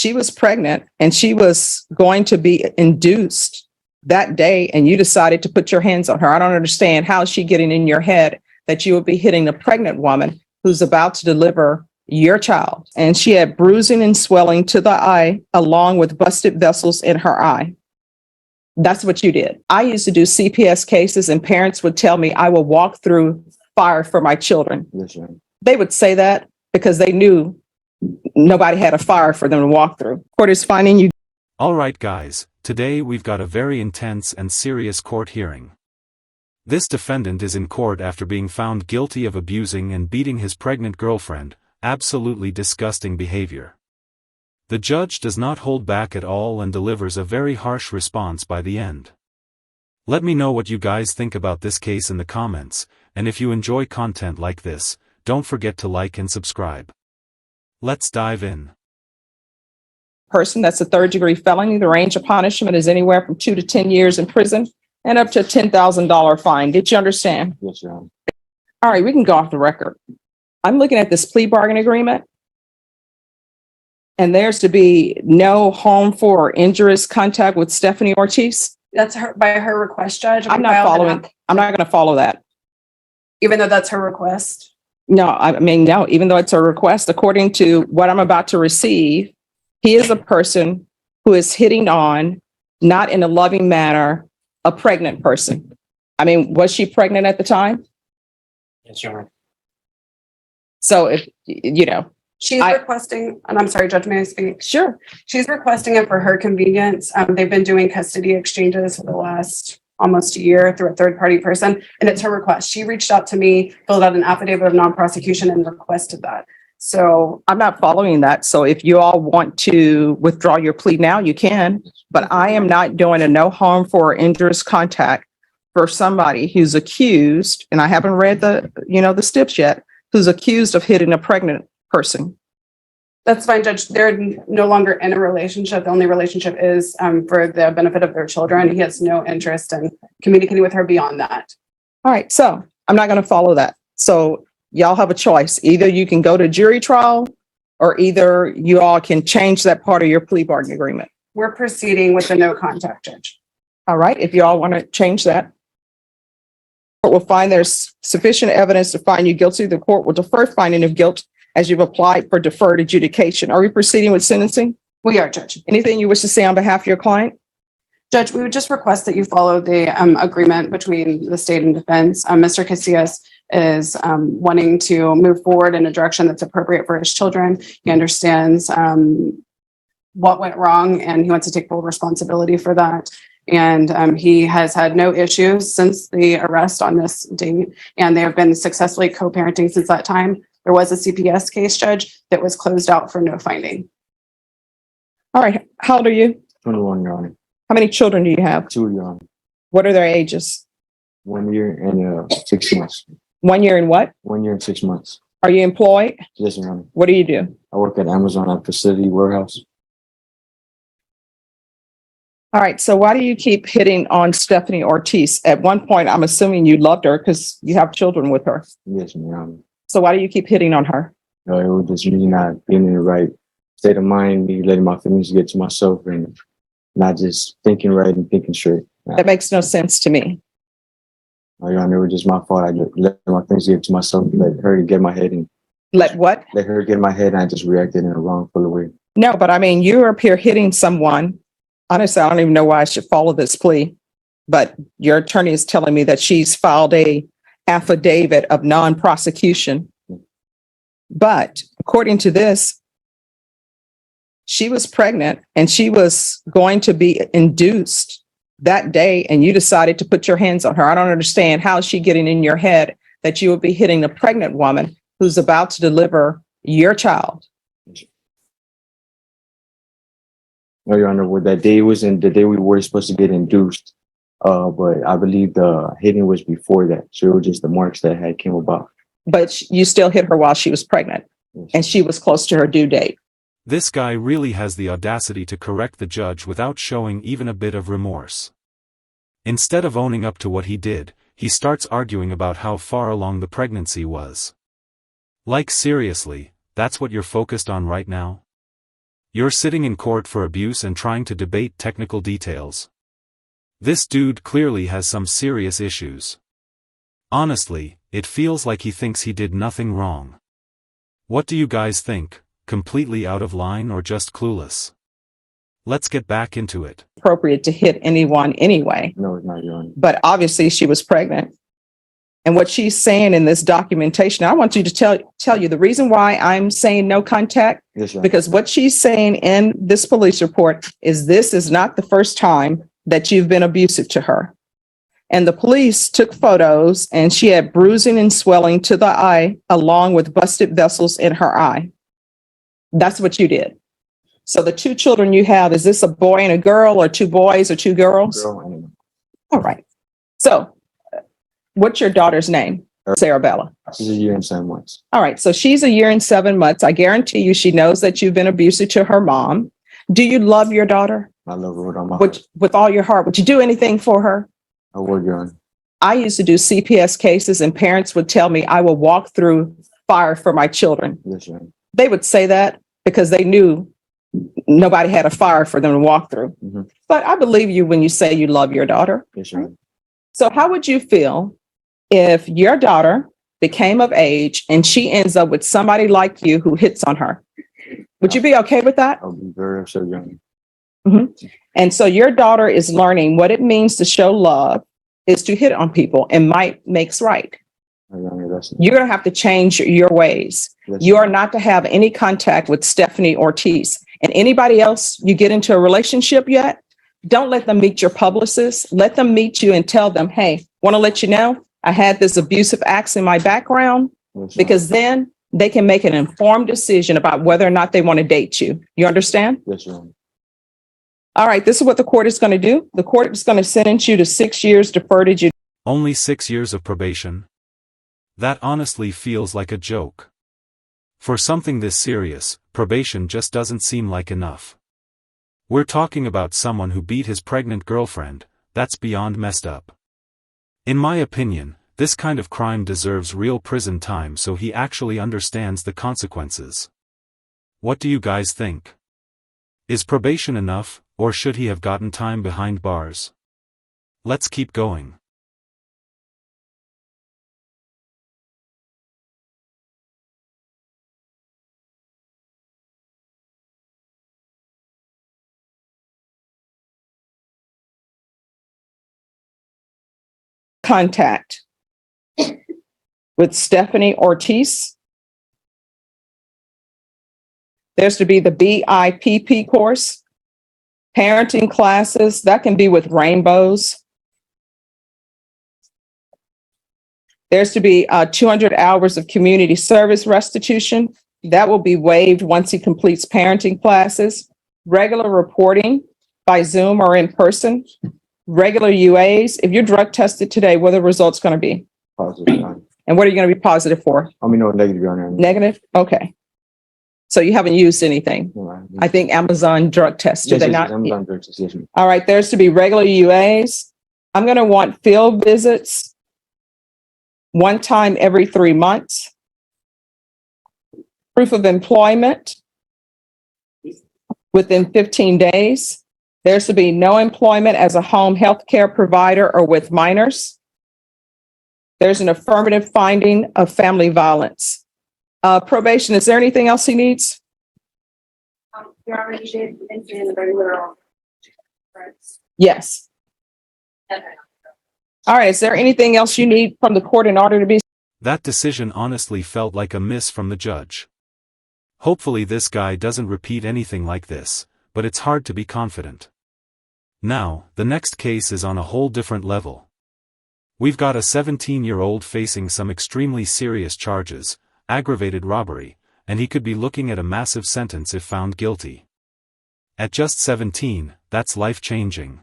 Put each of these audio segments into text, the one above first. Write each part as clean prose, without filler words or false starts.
she was pregnant and she was going to be induced that day, and you decided to put your hands on her. I don't understand how is she getting in your head that you would be hitting a pregnant woman who's about to deliver your child. And she had bruising and swelling to the eye, along with busted vessels in her eye. That's what you did. I used to do CPS cases, and parents would tell me I will walk through fire for my children. Yes, ma'am. They would say that because they knew nobody had a fire for them to walk through. Court is finding you. All right, guys, today we've got a very intense and serious court hearing. This defendant is in court after being found guilty of abusing and beating his pregnant girlfriend. Absolutely disgusting behavior. The judge does not hold back at all and delivers a very harsh response by the end. Let me know what you guys think about this case in the comments, and if you enjoy content like this, don't forget to like and subscribe. Let's dive in. Person, that's a third-degree felony. The range of punishment is anywhere from 2 to 10 years in prison and up to a $10,000 fine. Did you understand? Yes, ma'am. All right, we can go off the record. I'm looking at this plea bargain agreement, and there's to be no harmful or injurious contact with Stephanie Ortiz. That's her by her request, Judge. I'm not following. I'm not going to follow that. Even though that's her request. No, I mean, no, even though it's a request, according to what I'm about to receive, he is a person who is hitting on, not in a loving manner, a pregnant person. I mean, was she pregnant at the time? Yes, ma'am. So if, you know. She's requesting, and I'm sorry, Judge, may I speak? Sure. She's requesting it for her convenience. They've been doing custody exchanges for the last almost a year through a third-party person, and it's her request. She reached out to me, filled out an affidavit of non-prosecution, and requested that. So I'm not following that. So if you all want to withdraw your plea now, you can, but I am not doing a no harmful or injurious contact for somebody who's accused, and I haven't read the steps yet, who's accused of hitting a pregnant person. that's fine, Judge. They're no longer in a relationship. The only relationship is for the benefit of their children. He has no interest in communicating with her beyond that. All right. So I'm not going to follow that. So y'all have a choice. Either you can go to jury trial, or either you all can change that part of your plea bargain agreement. We're proceeding with the no contact, Judge. All right. If you all want to change that, the court will find there's sufficient evidence to find you guilty. The court will defer finding of guilt as you've applied for deferred adjudication. Are we proceeding with sentencing? We are, Judge. Anything you wish to say on behalf of your client? Judge, we would just request that you follow the agreement between the state and defense. Mr. Casillas is wanting to move forward in a direction that's appropriate for his children. He understands what went wrong, and he wants to take full responsibility for that. And he has had no issues since the arrest on this date, and they have been successfully co-parenting since that time. There was a CPS case, Judge, that was closed out for no finding. All right. How old are you? 21, Your Honor. How many children do you have? 2, Your Honor. What are their ages? 1 year and 6 months. 1 year and what? 1 year and 6 months. Are you employed? Yes, Your Honor. What do you do? I work at Amazon at Facility Warehouse. All right. So why do you keep hitting on Stephanie Ortiz? At one point, I'm assuming you loved her because you have children with her. Yes, Your Honor. So why do you keep hitting on her? It was just me not being in the right state of mind, me letting my feelings get to myself and not just thinking right and thinking straight. That makes no sense to me. Your Honor, it was just my fault. I just let my feelings get to myself, let her get in my head and Let what? let her get in my head, and I just reacted in a wrongful way. No, but I mean, you're up here hitting someone. Honestly, I don't even know why I should follow this plea, but your attorney is telling me that she's filed a affidavit of non-prosecution. But according to this, she was pregnant and she was going to be induced that day, and you decided to put your hands on her. I don't understand how is she getting in your head that you would be hitting a pregnant woman who's about to deliver your child. No, Your Honor, what that day was in the day we were supposed to get induced. But I believe the hitting was before that. So it was just the marks that had came about. But you still hit her while she was pregnant, and she was close to her due date. This guy really has the audacity to correct the judge without showing even a bit of remorse. Instead of owning up to what he did, he starts arguing about how far along the pregnancy was. Like seriously, that's what you're focused on right now? You're sitting in court for abuse and trying to debate technical details. This dude clearly has some serious issues. Honestly, it feels like he thinks he did nothing wrong. What do you guys think? Completely out of line or just clueless? Let's get back into it. Appropriate to hit anyone anyway, No, it's not, Your Honor. but obviously she was pregnant. And what she's saying in this documentation, I want you to tell you the reason why I'm saying no contact, Yes, Your Honor. because what she's saying in this police report is this is not the first time that you've been abusive to her. And the police took photos and she had bruising and swelling to the eye along with busted vessels in her eye. That's what you did. So the two children you have, is this a boy and a girl or two boys or two girls? Girl, anyway. All right. So what's your daughter's name? Sarabella. She's a year and 7 months. All right. So she's a year and 7 months. I guarantee you she knows that you've been abusive to her mom. Do you love your daughter I love her with all my heart. with all your heart? Would you do anything for her? I would, Your Honor. I used to do CPS cases and parents would tell me I will walk through fire for my children. Yes, Your Honor. They would say that because they knew nobody had a fire for them to walk through. Mhm. But I believe you when you say you love your daughter. Yes, Your Honor. So how would you feel if your daughter became of age and she ends up with somebody like you who hits on her? Would you be okay with that? I'll be very upset, Your Honor. And so your daughter is learning what it means to show love is to hit on people, and might makes right. Your Honor, that's You're going to have to change your ways. yes, You are not to have any contact with Stephanie Ortiz. And anybody else you get into a relationship yet, don't let them meet your publicist. Let them meet you and tell them, hey, want to let you know I had this abusive acts in my background, yes, Your Honor. because then they can make an informed decision about whether or not they want to date you. You understand? Yes, Your Honor. All right, this is what the court is going to do. The court is going to sentence you to 6 years deferred adjudication. Only 6 years of probation? That honestly feels like a joke. For something this serious, probation just doesn't seem like enough. We're talking about someone who beat his pregnant girlfriend. That's beyond messed up. In my opinion, this kind of crime deserves real prison time so he actually understands the consequences. What do you guys think? Is probation enough, or should he have gotten time behind bars? Let's keep going. Contact with Stephanie Ortiz. There's to be the BIPP course, parenting classes, that can be with rainbows. There's to be 200 hours of community service restitution. That will be waived once he completes parenting classes. Regular reporting by Zoom or in person. Regular UAs. If you're drug tested today, what are the results going to be? Positive, Your Honor. And what are you going to be positive for? I mean, no, negative, Your Honor. Negative? Okay. So you haven't used anything. No, I think Amazon drug tests. Do yes, they yes, not? I'm done, Judge. Yes, ma'am. All right. There's to be regular UAs. I'm going to want field visits one time every 3 months. Proof of employment within 15 days. There's to be no employment as a home health care provider or with minors. There's an affirmative finding of family violence. Probation, is there anything else he needs? You already did mention the regular. Yes. Okay. All right. Is there anything else you need from the court in order to be? That decision honestly felt like a miss from the judge. Hopefully this guy doesn't repeat anything like this, but it's hard to be confident. Now, the next case is on a whole different level. We've got a 17-year-old facing some extremely serious charges, aggravated robbery, and he could be looking at a massive sentence if found guilty. At just 17, that's life-changing.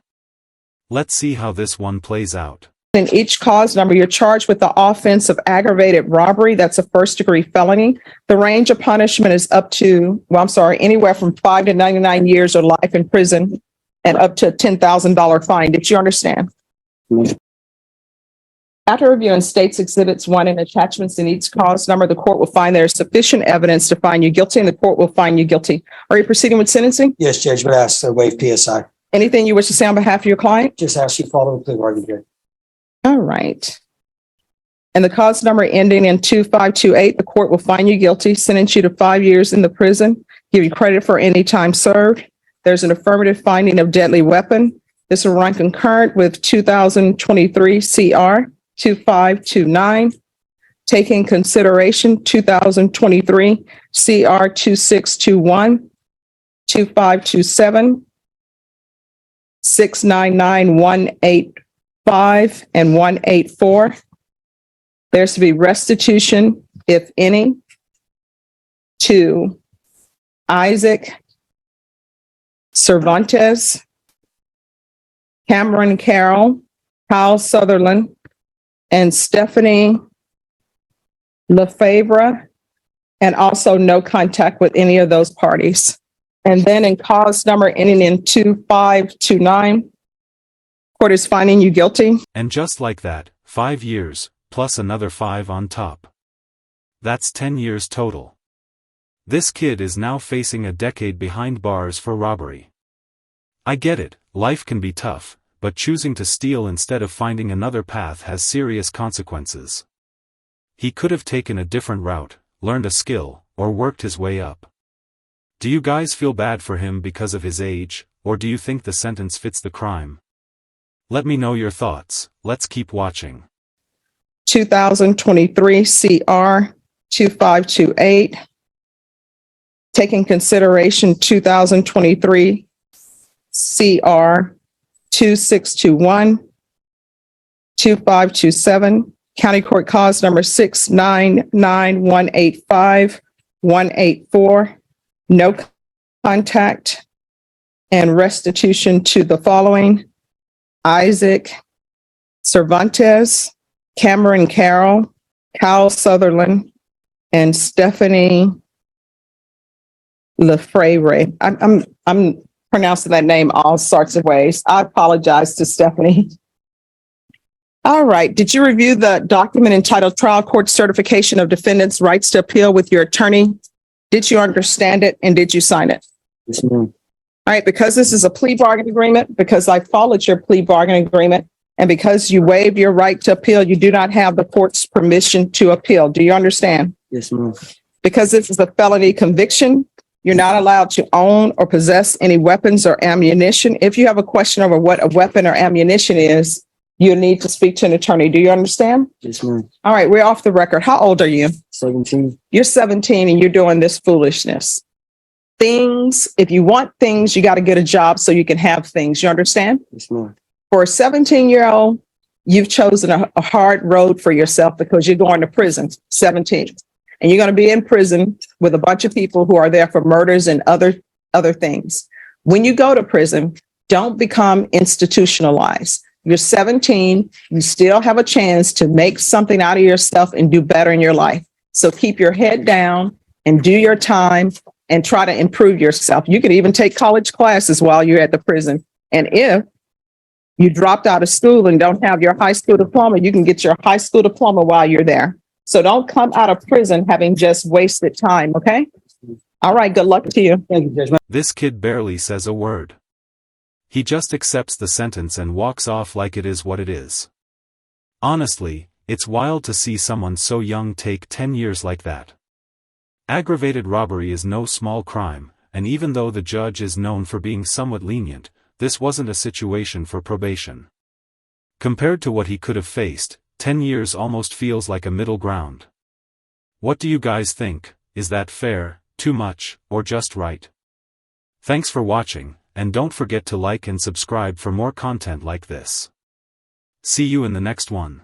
Let's see how this one plays out. In each cause number, you're charged with the offense of aggravated robbery. That's a first-degree felony. The range of punishment is anywhere from 5 to 99 years or life in prison and up to a $10,000 fine. Did you understand? After reviewing states exhibits 1 and attachments in each cause number, the court will find there is sufficient evidence to find you guilty, and the court will find you guilty. Are you proceeding with sentencing? Yes, Judge, but ask to waive PSI. Anything you wish to say on behalf of your client? Just ask you follow the plea bargain here. All right. And the cause number ending in 2528, the court will find you guilty, sentence you to 5 years in the prison, give you credit for any time served. There's an affirmative finding of deadly weapon. This will run concurrent with 2023 CR 2529. Taking consideration 2023 CR 2621, 2527, 699, 185, and 184. There's to be restitution, if any, to Isaac Cervantes, Cameron Carroll, Kyle Sutherland, and Stephanie Lefevre, and also no contact with any of those parties. And then in cause number ending in 2529, court is finding you guilty. And just like that, 5 years, plus another 5 on top. That's 10 years total. This kid is now facing a decade behind bars for robbery. I get it, life can be tough, but choosing to steal instead of finding another path has serious consequences. He could have taken a different route, learned a skill, or worked his way up. Do you guys feel bad for him because of his age, or do you think the sentence fits the crime? Let me know your thoughts. Let's keep watching. 2023 CR 2528. Taking consideration 2023 CR 2621, 2527, County Court Cause number 699-185, 184, no contact, and restitution to the following: Isaac Cervantes, Cameron Carroll, Kyle Sutherland, and Stephanie Lefevre. I'm pronouncing that name all sorts of ways. I apologize to Stephanie. All right. Did you review the document entitled Trial Court Certification of Defendant's Rights to Appeal with your attorney? Did you understand it and did you sign it? Yes, ma'am. All right. Because this is a plea bargain agreement, because I followed your plea bargain agreement, and because you waived your right to appeal, you do not have the court's permission to appeal. Do you understand? Yes, ma'am. Because this is a felony conviction, you're not allowed to own or possess any weapons or ammunition. If you have a question over what a weapon or ammunition is, you need to speak to an attorney. Do you understand? Yes, ma'am. All right, we're off the record. How old are you? 17. You're 17 and you're doing this foolishness. If you want things, you got to get a job so you can have things. You understand? Yes, ma'am. For a 17-year-old, you've chosen a hard road for yourself because you're going to prison, 17. And you're going to be in prison with a bunch of people who are there for murders and other things. When you go to prison, don't become institutionalized. You're 17. You still have a chance to make something out of yourself and do better in your life. So keep your head down and do your time and try to improve yourself. You can even take college classes while you're at the prison. And if you dropped out of school and don't have your high school diploma, you can get your high school diploma while you're there. So don't come out of prison having just wasted time, okay? All right, good luck to you. Thank you, Judge. This kid barely says a word. He just accepts the sentence and walks off like it is what it is. Honestly, it's wild to see someone so young take 10 years like that. Aggravated robbery is no small crime, and even though the judge is known for being somewhat lenient, this wasn't a situation for probation. Compared to what he could have faced, 10 years almost feels like a middle ground. What do you guys think? Is that fair, too much, or just right? Thanks for watching, and don't forget to like and subscribe for more content like this. See you in the next one.